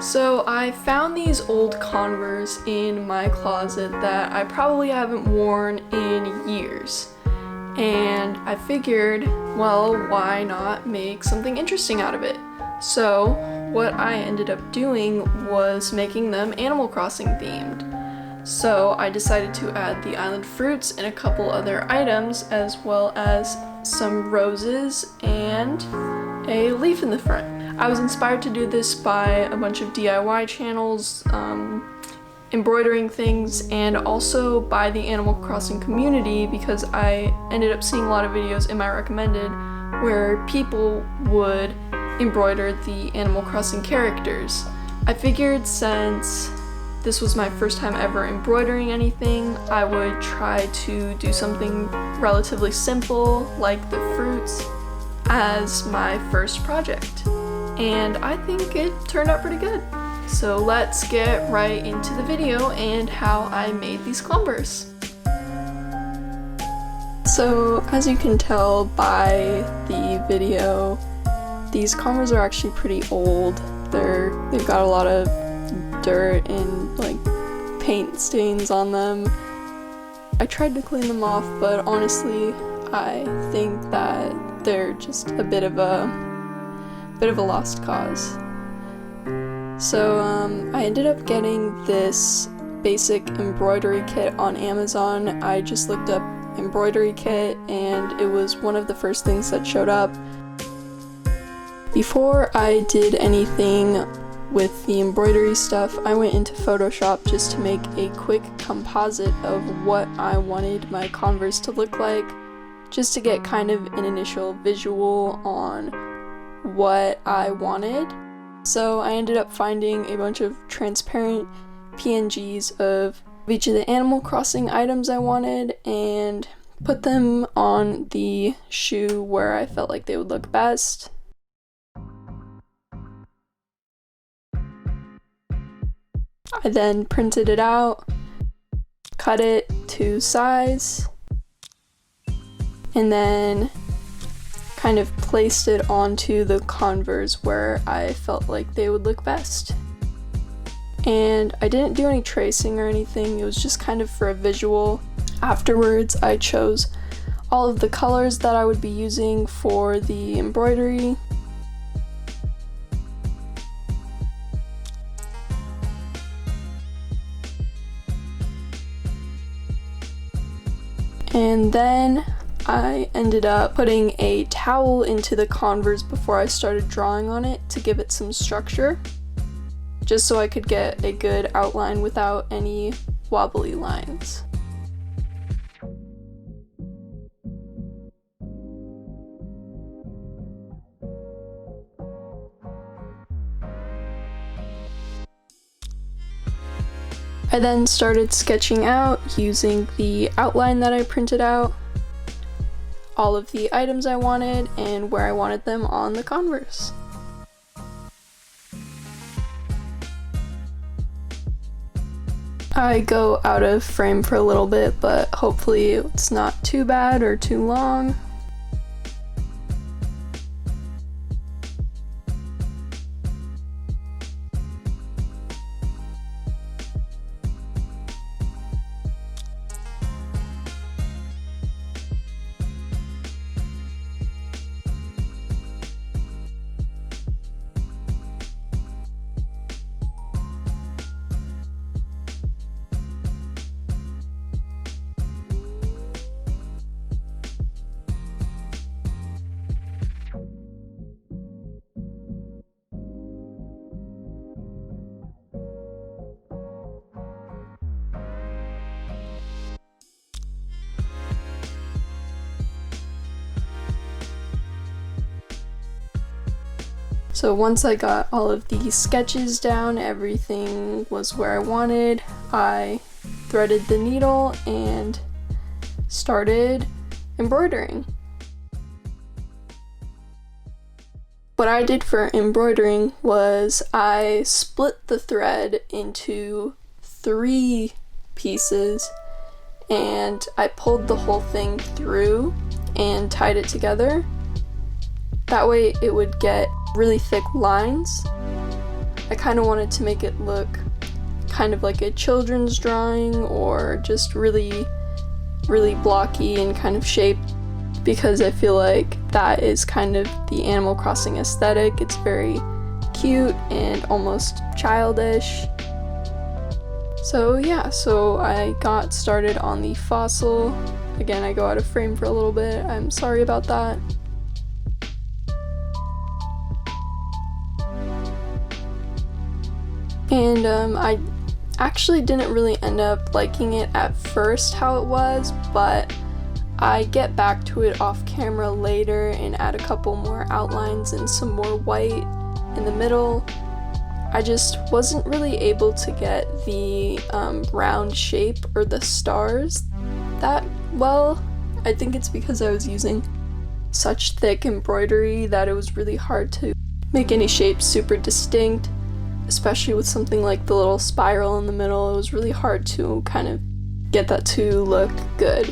So I found these old Converse in my closet that I probably haven't worn in years. And I figured, well, why not make something interesting out of it? So what I ended up doing was making them Animal Crossing themed. So I decided to add the island fruits and a couple other items, as well as some roses and a leaf in the front. I was inspired to do this by a bunch of DIY channels, embroidering things, and also by the Animal Crossing community, because I ended up seeing a lot of videos in my recommended where people would embroider the Animal Crossing characters. I figured since this was my first time ever embroidering anything, I would try to do something relatively simple like the fruits as my first project. And I think it turned out pretty good. So let's get right into the video and how I made these Converse. So as you can tell by the video, these Converse are actually pretty old. They've got a lot of dirt and like paint stains on them. I tried to clean them off, but honestly I think that they're just a bit of a lost cause. So I ended up getting this basic embroidery kit on Amazon. I just looked up embroidery kit and it was one of the first things that showed up. Before I did anything with the embroidery stuff, I went into Photoshop just to make a quick composite of what I wanted my Converse to look like, just to get kind of an initial visual on what I wanted. So I ended up finding a bunch of transparent PNGs of each of the Animal Crossing items I wanted and put them on the shoe where I felt like they would look best. I then printed it out, cut it to size, and then kind of placed it onto the Converse where I felt like they would look best. And I didn't do any tracing or anything, it was just kind of for a visual. Afterwards, I chose all of the colors that I would be using for the embroidery. And then I ended up putting a towel into the Converse before I started drawing on it to give it some structure, just so I could get a good outline without any wobbly lines. I then started sketching out using the outline that I printed out, all of the items I wanted and where I wanted them on the Converse. I go out of frame for a little bit, but hopefully it's not too bad or too long. So once I got all of the sketches down, everything was where I wanted, I threaded the needle and started embroidering. What I did for embroidering was I split the thread into 3 pieces and I pulled the whole thing through and tied it together. That way it would get really thick lines. I kind of wanted to make it look kind of like a children's drawing, or just really blocky in kind of shape, because I feel like that is kind of the Animal Crossing aesthetic. It's very cute and almost childish. So yeah, so I got started on the fossil. Again, I go out of frame for a little bit. I'm sorry about that. And I actually didn't really end up liking it at first how it was, but I get back to it off camera later and add a couple more outlines and some more white in the middle. I just wasn't really able to get the round shape or the stars that well. I think it's because I was using such thick embroidery that it was really hard to make any shapes super distinct, especially with something like the little spiral in the middle. It was really hard to kind of get that to look good.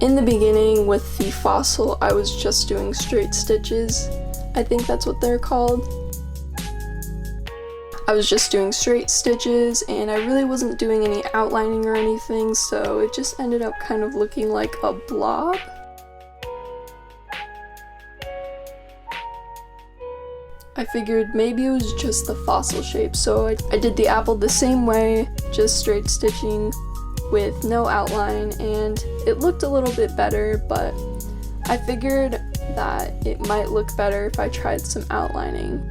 In the beginning with the fossil, I was just doing straight stitches. I think that's what they're called. I was just doing straight stitches and I really wasn't doing any outlining or anything, so it just ended up kind of looking like a blob. I figured maybe it was just the fossil shape, so I did the apple the same way, just straight stitching with no outline, and it looked a little bit better, but I figured that it might look better if I tried some outlining.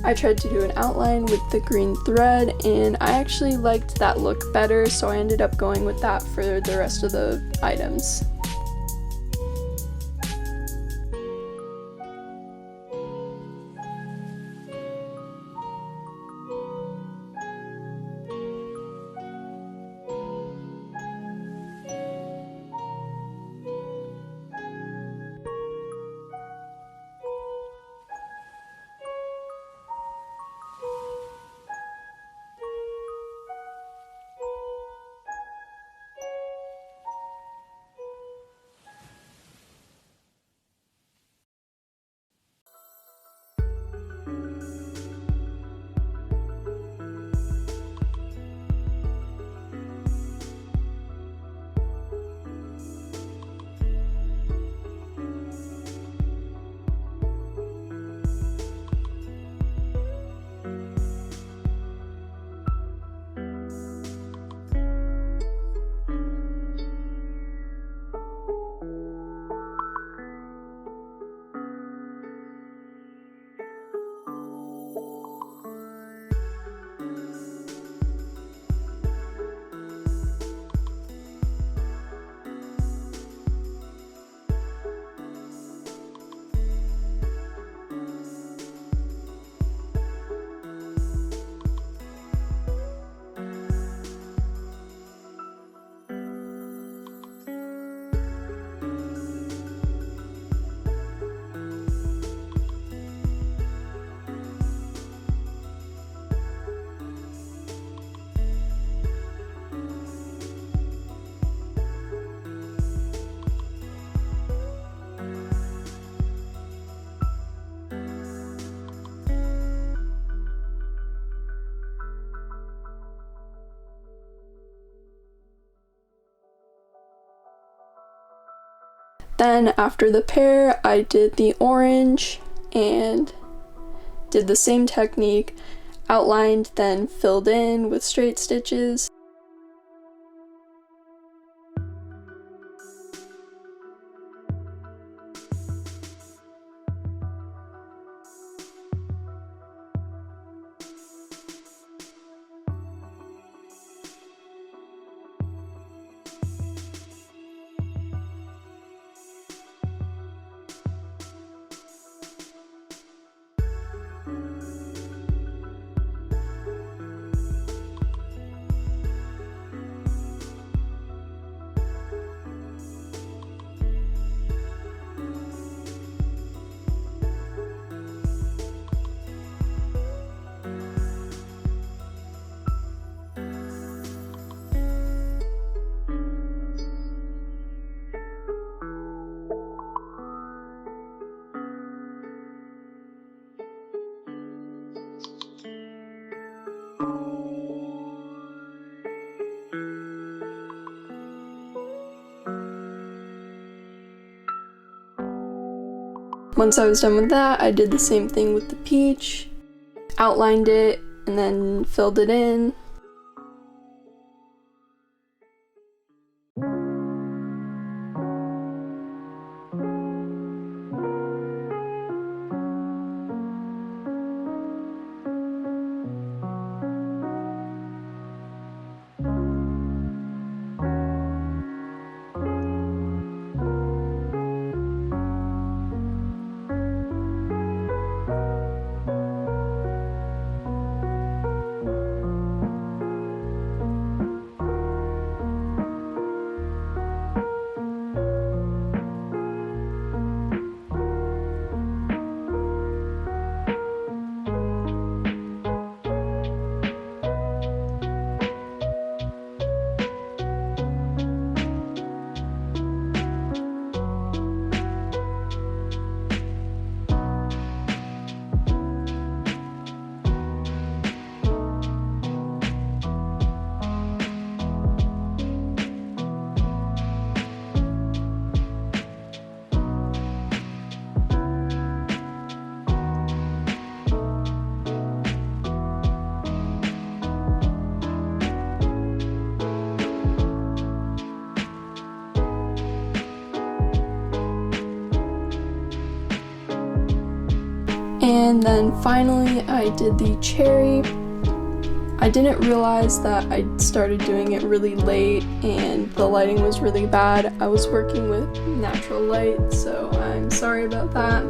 I tried to do an outline with the green thread, and I actually liked that look better, so I ended up going with that for the rest of the items. Then after the pear, I did the orange and did the same technique, outlined, then filled in with straight stitches. Once I was done with that, I did the same thing with the peach, outlined it, and then filled it in. And then finally I did the cherry. I didn't realize that I started doing it really late and the lighting was really bad. I was working with natural light, so I'm sorry about that.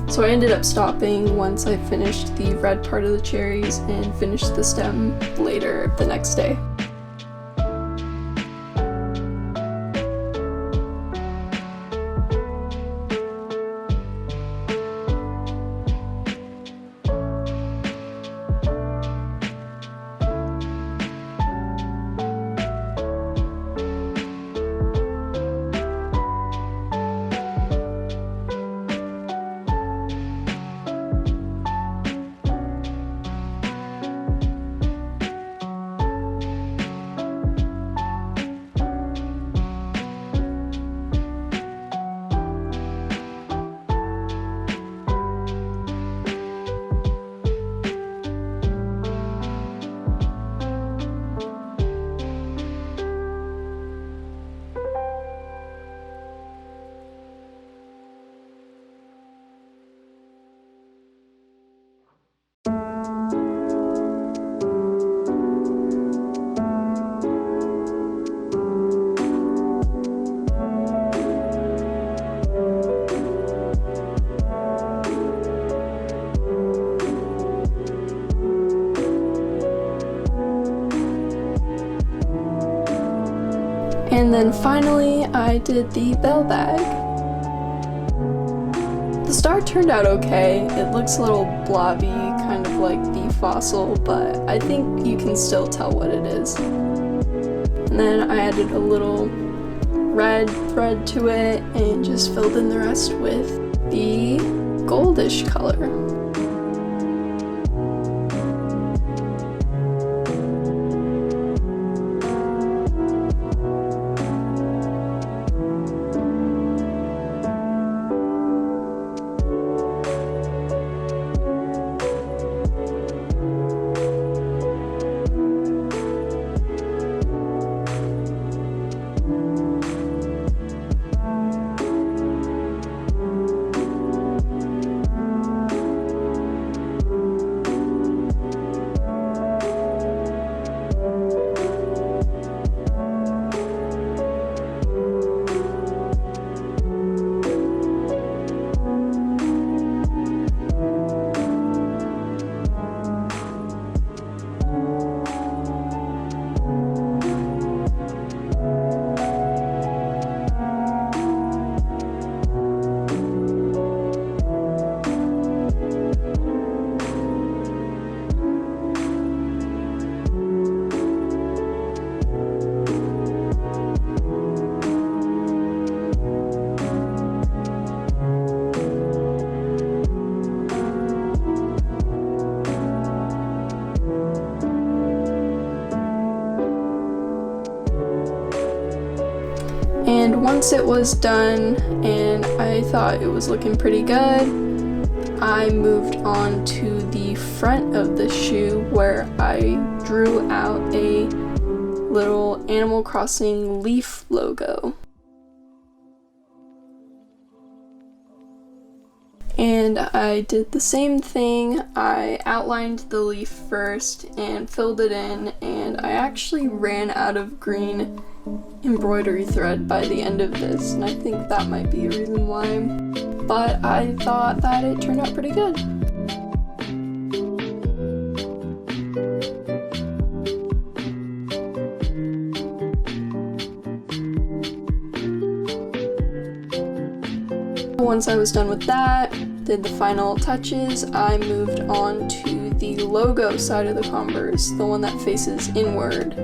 So I ended up stopping once I finished the red part of the cherries and finished the stem later the next day. And then finally, I did the bell bag. The star turned out okay. It looks a little blobby, kind of like the fossil, but I think you can still tell what it is. And then I added a little red thread to it and just filled in the rest with the goldish color. once it was done and I thought it was looking pretty good, I moved on to the front of the shoe where I drew out a little Animal Crossing leaf logo. And I did the same thing. I outlined the leaf first and filled it in, and I actually ran out of green embroidery thread by the end of this, and I think that might be a reason why, but I thought that it turned out pretty good. Once I was done with that, did the final touches, I moved on to the logo side of the Converse, the one that faces inward.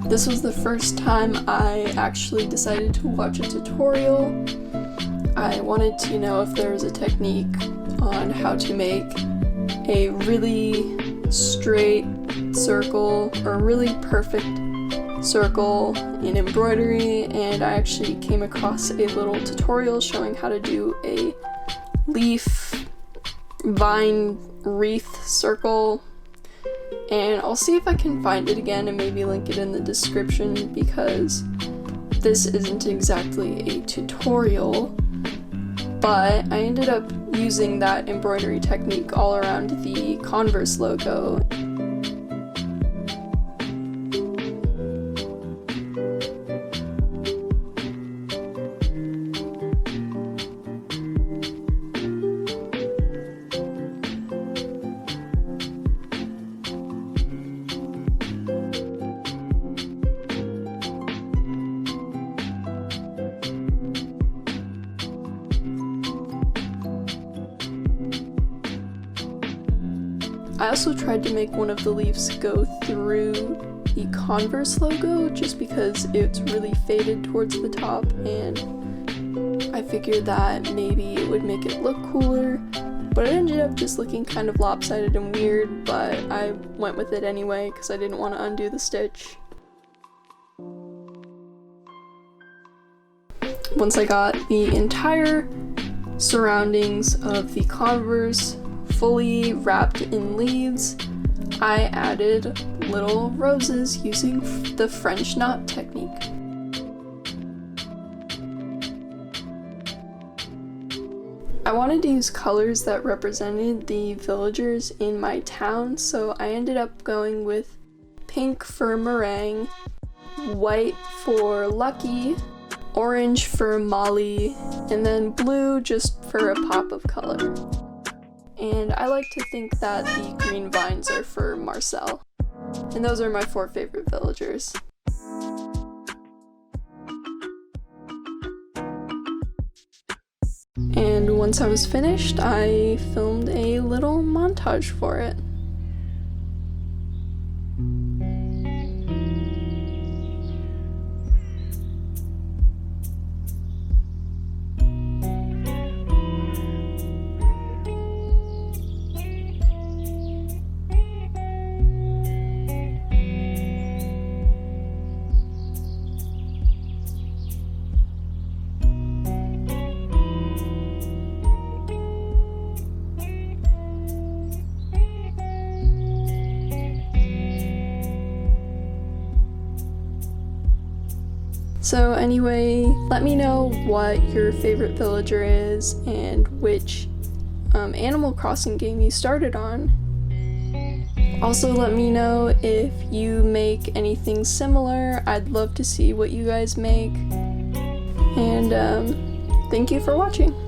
This was the first time I actually decided to watch a tutorial. I wanted to know if there was a technique on how to make a really straight circle or really perfect circle in embroidery, and I actually came across a little tutorial showing how to do a leaf vine wreath circle, and I'll see if I can find it again and maybe link it in the description, because this isn't exactly a tutorial, but I ended up using that embroidery technique all around the Converse logo. I also tried to make one of the leaves go through the Converse logo just because it's really faded towards the top, and I figured that maybe it would make it look cooler, but it ended up just looking kind of lopsided and weird, but I went with it anyway because I didn't want to undo the stitch. Once I got the entire surroundings of the Converse fully wrapped in leaves, I added little roses using the French knot technique. I wanted to use colors that represented the villagers in my town, so I ended up going with pink for Meringue, white for Lucky, orange for Molly, and then blue just for a pop of color. And I like to think that the green vines are for Marcel. And those are my 4 favorite villagers. And once I was finished, I filmed a little montage for it. So anyway, let me know what your favorite villager is and which Animal Crossing game you started on. Also let me know if you make anything similar. I'd love to see what you guys make. And thank you for watching.